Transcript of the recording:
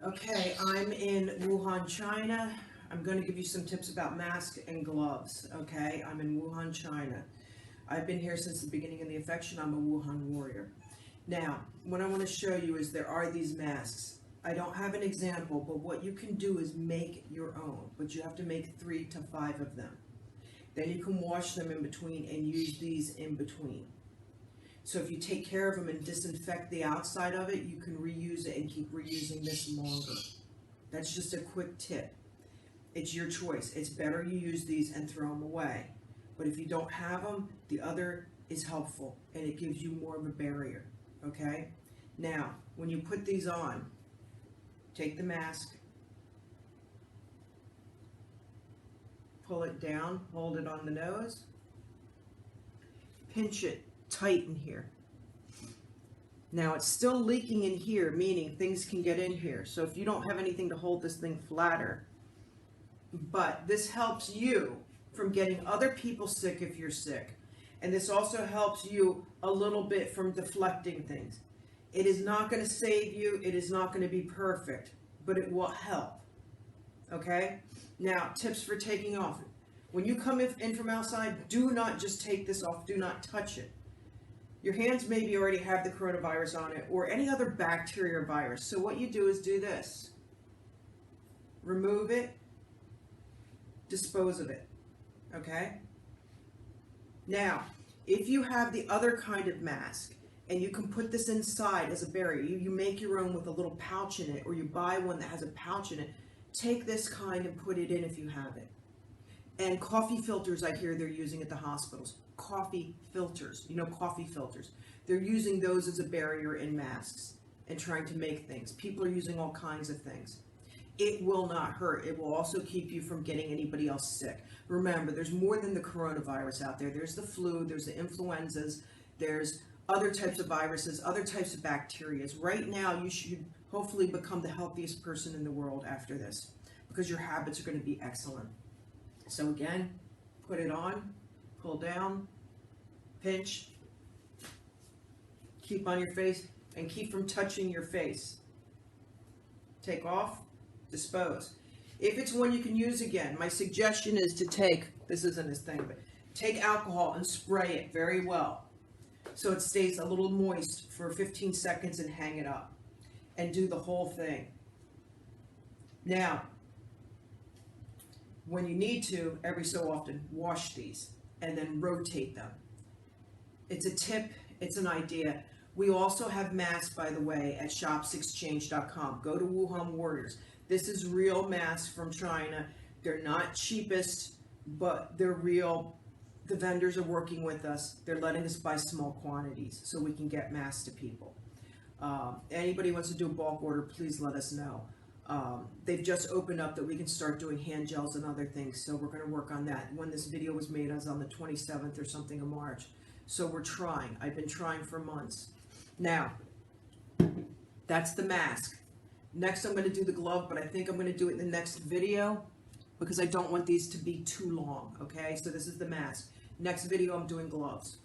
Okay, I'm in Wuhan, China. I'm going to give you some tips about masks and gloves. Okay, I'm in Wuhan, China. I've been here since the beginning of the infection. I'm a Wuhan warrior. Now, what I want to show you is there are these masks. I don't have an example, but what you can do is make your own, but you have to make 3 to 5 of them. Then you can wash them in between and use these in between. So if you take care of them and disinfect the outside of it, you can reuse it and keep reusing this longer. That's just a quick tip. It's your choice. It's better you use these and throw them away. But if you don't have them, the other is helpful and it gives you more of a barrier. Okay? Now, when you put these on, take the mask, pull it down, hold it on the nose, pinch it tight in here. Now it's still leaking in here, meaning things can get in here. So if you don't have anything to hold this thing flatter, but this helps you from getting other people sick if you're sick. And this also helps you a little bit from deflecting things. It is not going to save you. It is not going to be perfect, but it will help. Okay? Now, tips for taking off. When you come in from outside, do not just take this off. Do not touch it. Your hands maybe already have the coronavirus on it or any other bacteria or virus. So what you do is do this. Remove it. Dispose of it. Okay? Now, if you have the other kind of mask and you can put this inside as a barrier, you make your own with a little pouch in it or you buy one that has a pouch in it, take this kind and put it in if you have it. And coffee filters, I hear they're using at the hospitals. Coffee filters, coffee filters. They're using those as a barrier in masks and trying to make things. People are using all kinds of things. It will not hurt. It will also keep you from getting anybody else sick. Remember, there's more than the coronavirus out there. There's the flu, there's the influenzas, there's other types of viruses, other types of bacteria. Right now, you should hopefully become the healthiest person in the world after this because your habits are going to be excellent. So again, put it on, pull down, pinch, keep on your face, and keep from touching your face. Take off, dispose. If it's one you can use again, my suggestion is to take, this isn't his thing, but take alcohol and spray it very well so it stays a little moist for 15 seconds and hang it up and do the whole thing. Now, when you need to, every so often, wash these and then rotate them. It's a tip, it's an idea. We also have masks, by the way, at shopsexchange.com. Go to Wuhan Warriors. This is real masks from China. They're not cheapest, but they're real. The vendors are working with us. They're letting us buy small quantities so we can get masks to people. Anybody wants to do a bulk order, please let us know. They've just opened up that we can start doing hand gels and other things, so we're going to work on that. When this video was made, I was on the 27th or something of March. So we're trying. I've been trying for months. Now, that's the mask. Next, I'm going to do the glove, but I think I'm going to do it in the next video because I don't want these to be too long, okay? So this is the mask. Next video, I'm doing gloves.